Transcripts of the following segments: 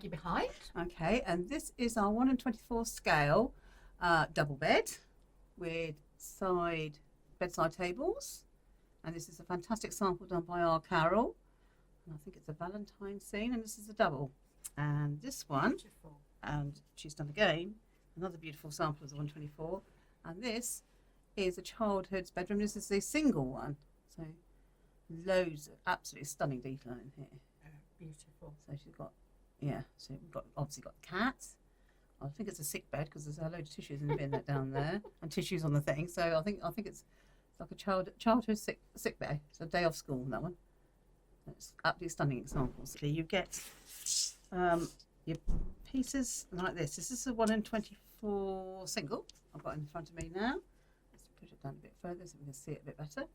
Maggie behind. Okay, and this is our 1 in 24 scale double bed with bedside tables. And this is a fantastic sample done by our Carol. And I think it's a Valentine scene, and this is a double. And this one, beautiful. And she's done again another beautiful sample of the 124. And this is a childhood's bedroom. This is the single one. So loads of absolutely stunning detail in here. Beautiful. So she's got, yeah, so we've got obviously got the cat. I think it's a sick bed because there's a load of tissues in the bin down there and tissues on the thing. So I think it's like a childhood sick bed. It's a day off school, that one. It's absolutely stunning examples. So you get your pieces like this. This is a 1 in 24 single I've got in front of me now. Let's push it down a bit further so we can see it a bit better.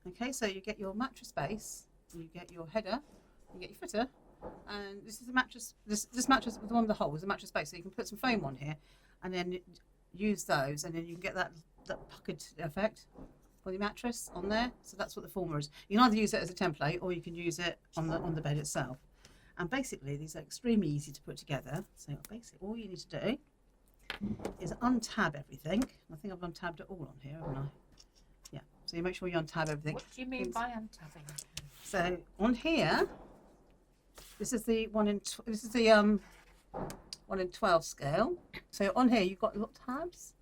Okay, so you get your mattress base, you get your header, you get your footer, and this is the mattress. This mattress, the one with the hole, is a mattress base. So you can put some foam on here, and then use those, and then you can get that puckered effect for the mattress on there. So that's what the former is. You can either use it as a template, or you can use it on the bed itself. And basically, these are extremely easy to put together. So basically, all you need to do is untab everything. I think I've untabbed it all on here, haven't I? Yeah. So you make sure you untab everything. What do you mean by untabbing? So on here, this is the 1 in 12 scale. So on here you've got little tabs.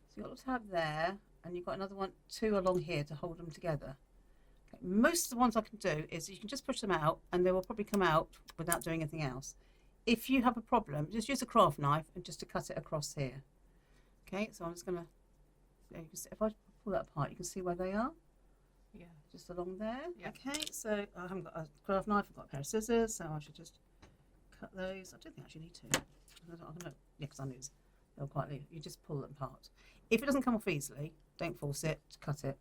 So you've got a little tab there, and you've got another two along here to hold them together. Okay. Most of the ones I can do is you can just push them out, and they will probably come out without doing anything else. If you have a problem, just use a craft knife and just to cut it across here. Okay, so I'm just gonna. You can see, if I pull that apart, you can see where they are. Yeah, just along there. Yeah. Okay, so I haven't got a craft knife. I've got a pair of scissors, so I should just cut those. I don't think I actually need to. I don't know. Yeah, because I knew they'll quite leave. You just pull them apart. If it doesn't come off easily, don't force it. Cut it.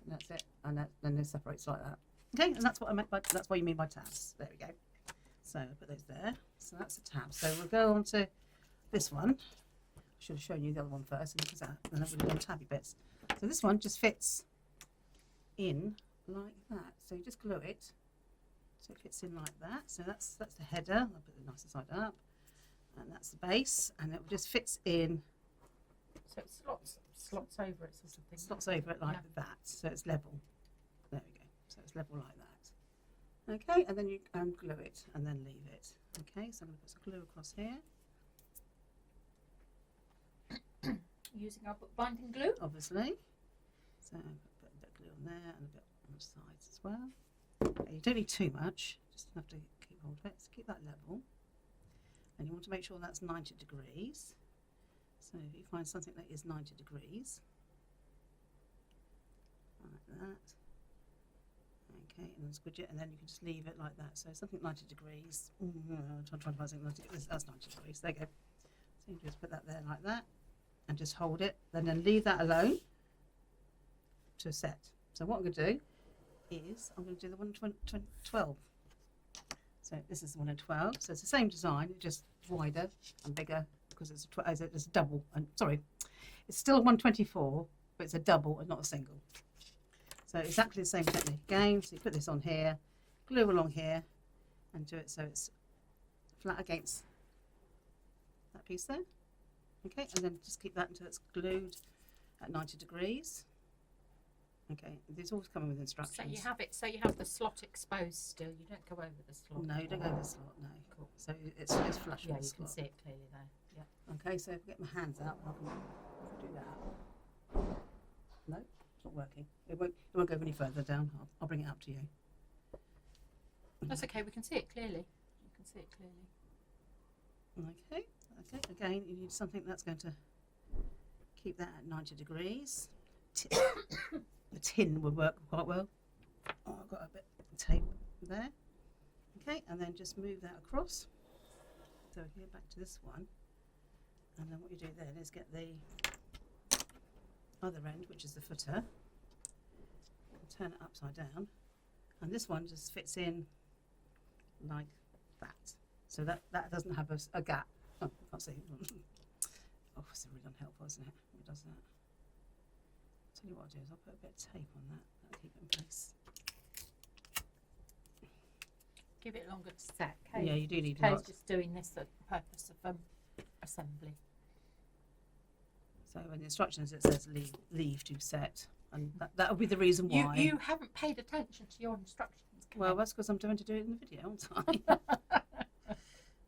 And that's it. And then it separates like that. Okay, and that's what I meant by. That's what you mean by tabs. There we go. So I'll put those there. So that's a tab. So we'll go on to this one. I should have shown you the other one first, because then I would have done tabby bits. So this one just fits in like that. So you just glue it so it fits in like that. So that's the header. I'll put the nicer side up, and that's the base, and it just fits in. So it slots over it, sort of thing. Slots over it like that, so it's level. There we go. So it's level like that. Okay, and then you glue it and then leave it. Okay, so I'm going to put some glue across here. Using our bookbinding glue, obviously. So put a bit of glue on there and a bit on the sides as well. Okay, you don't need too much, just enough to keep hold of it. So keep that level. And you want to make sure that's 90 degrees. So if you find something that is 90 degrees, like that. Okay, and then squidge it, and then you can just leave it like that. So something 90 degrees. I'm trying to find something 90 degrees. That's 90 degrees. There you go. So you just put that there like that, and just hold it, and then leave that alone to set. So what I'm going to do is I'm going to do the 1 in 12. So this is the 1 in 12. So it's the same design, just wider and bigger because it's a double. And sorry, it's still 124, but it's a double and not a single. So exactly the same technique again. So you put this on here, glue along here, and do it so it's flat against that piece there. Okay, and then just keep that until it's glued at 90 degrees. Okay, these always come with instructions. So you have the slot exposed still. You don't go over the slot. No, you don't go over the slot. No. Cool. So it's flush with the slot. You can see it clearly there. Yeah. Okay, so if I get my hands out, I can do that. No, it's not working. It won't go any further down. I'll bring it up to you. That's okay. We can see it clearly. You can see it clearly. Okay. Okay. Again, you need something that's going to keep that at 90 degrees. The tin would work quite well. Oh, I've got a bit of tape there. Okay, and then just move that across. So here, back to this one. And then what you do then is get the other end, which is the footer, and turn it upside down. And this one just fits in like that. So that doesn't have a gap. Oh, I can't see. Oh, it's really unhelpful, isn't it? It does that. I'll tell you what I'll do is I'll put a bit of tape on that. That'll keep it in place. give it longer to set. Kay, Yeah, you do need Kay's lots. just doing this for the purpose of assembly. So in the instructions it says leave to set, and that'll be the reason why. You haven't paid attention to your instructions, Kay. Well, that's because I'm doing to do it in the video, aren't I?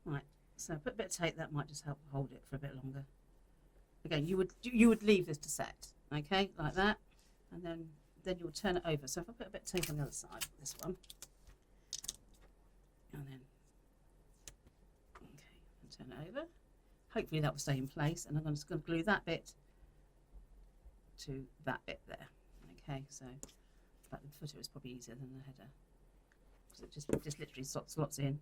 Right. So put a bit of tape, that might just help hold it for a bit longer. Again, you would leave this to set, okay, like that, and then you would turn it over. So if I put a bit of tape on the other side of this one, and then okay, and turn it over. Hopefully that will stay in place, and I'm just going to glue that bit to that bit there. Okay, so in fact the footer is probably easier than the header because it just literally slots in.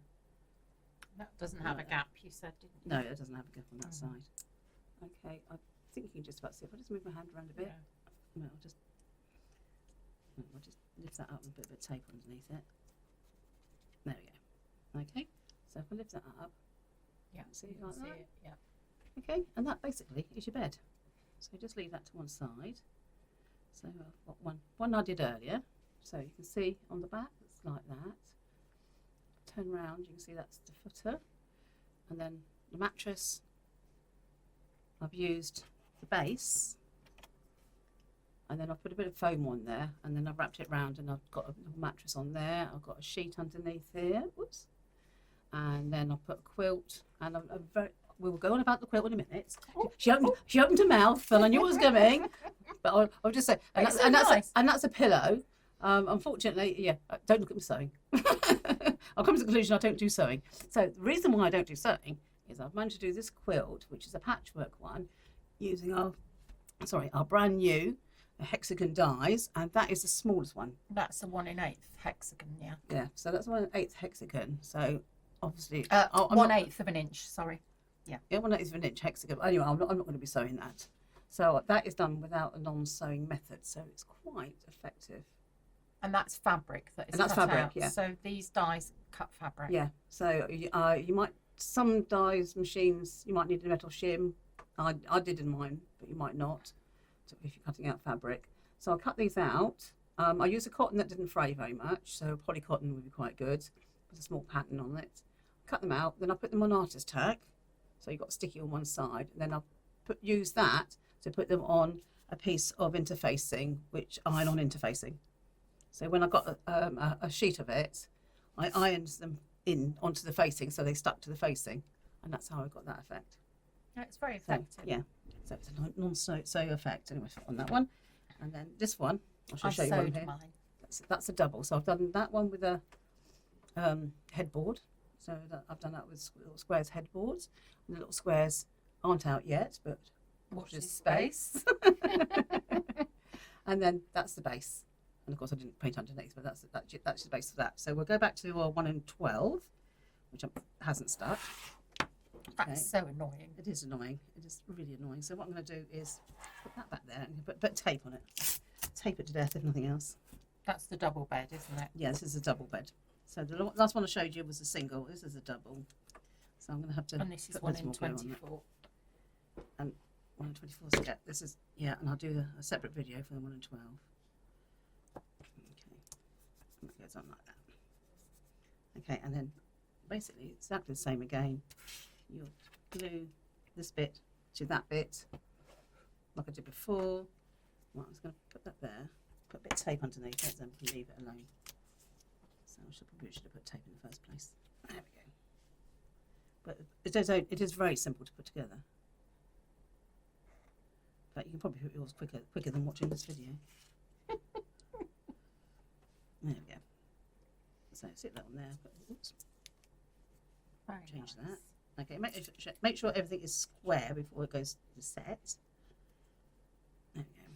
That doesn't have a gap, you said, didn't you? No, it doesn't have a gap on that side. Okay, I think you can just about see. If I just move my hand around a bit, no, I'll just lift that up and put a bit of tape underneath it. There we go. Okay, so if I lift that up, Yeah, see you it can like see that. it, yeah. Okay, and that basically is your bed. So just leave that to one side. So I've got one I did earlier. So you can see on the back, it's like that. Turn around, you can see that's the footer. And then the mattress, I've used the base. And then I've put a bit of foam on there. And then I've wrapped it round and I've got a mattress on there. I've got a sheet underneath here. Whoops. And then I'll put a quilt. And we will go on about the quilt in a minute. She opened her mouth, and I knew it was coming. But I'll just say, and that's a pillow. Unfortunately, yeah, don't look at me sewing. I'll come to the conclusion I don't do sewing. So the reason why I don't do sewing is I've managed to do this quilt, which is a patchwork one, using our brand new hexagon dies, and that is the smallest one. That's a 1 1/8 hexagon, yeah. Yeah, so that's 1 1/8 hexagon. So obviously, 1/8 of an inch. Sorry. Yeah, 1/8 of an inch hexagon. Anyway, I'm not going to be sewing that. So that is done without a non-sewing method, so it's quite effective. And that's fabric that is And that's cut fabric, out. yeah. So these dies cut fabric. Yeah. So you might, some dies machines, you might need a metal shim. I did in mine, but you might not if you're cutting out fabric. So I'll cut these out. I use a cotton that didn't fray very much, so polycotton would be quite good. Put a small pattern on it. Cut them out, then I put them on artist tack. So you've got sticky on one side, and then I'll use that to put them on a piece of interfacing, which I iron on interfacing. So when I got a sheet of it, I ironed them in onto the facing, so they stuck to the facing, and that's how I got that effect. Yeah, it's very effective. So, yeah, so it's a non-sew effect anyway on that one, and then this one I'll I show you one sewed here. mine. That's a double. So I've done that one with a headboard. So I've done that with little squares headboards. And the little squares aren't out yet, but Watch this this space. And then that's the base. And of course I didn't paint underneath, but that's the base of that. So we'll go back to our 1 and 12, which hasn't stuck. Okay. That's so annoying. It is annoying. It is really annoying. So what I'm going to do is put that back there and put tape on it. Tape it to death, if nothing else. That's the double bed, isn't it? Yeah, this is a double bed. So the last one I showed you was a single. This is a double. So I'm going to have to. And this is put 1 loads in more glue on it. 24. And 1 in 24. So yeah, this is, yeah, and I'll do a separate video for the 1 in 12. Okay, and it goes on like that. Okay, and then basically exactly the same again. You'll glue this bit to that bit, like I did before. Well, I was going to put that there, put a bit of tape underneath it, then we can leave it alone. So I should have put tape in the first place. There we go. But it is very simple to put together. But you can probably put yours quicker than watching this video. There we go. So sit that on there. But, oops, Very change nice. that. Okay, make sure everything is square before it goes to set. There we go.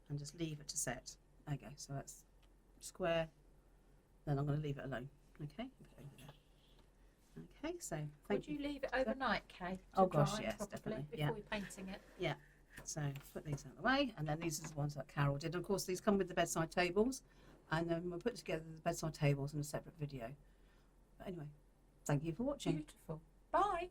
And just leave it to set. Okay, so that's square. Then I'm going to leave it alone. Okay, put it over there. Okay, so Would you leave it overnight, Kay? Oh gosh, dry, yes, probably, definitely, Before yeah. you're painting it. Yeah, so put these out of the way, and then these are the ones that Carol did. Of course, these come with the bedside tables, and then we'll put together the bedside tables in a separate video. But anyway, thank you for watching. Beautiful. Bye.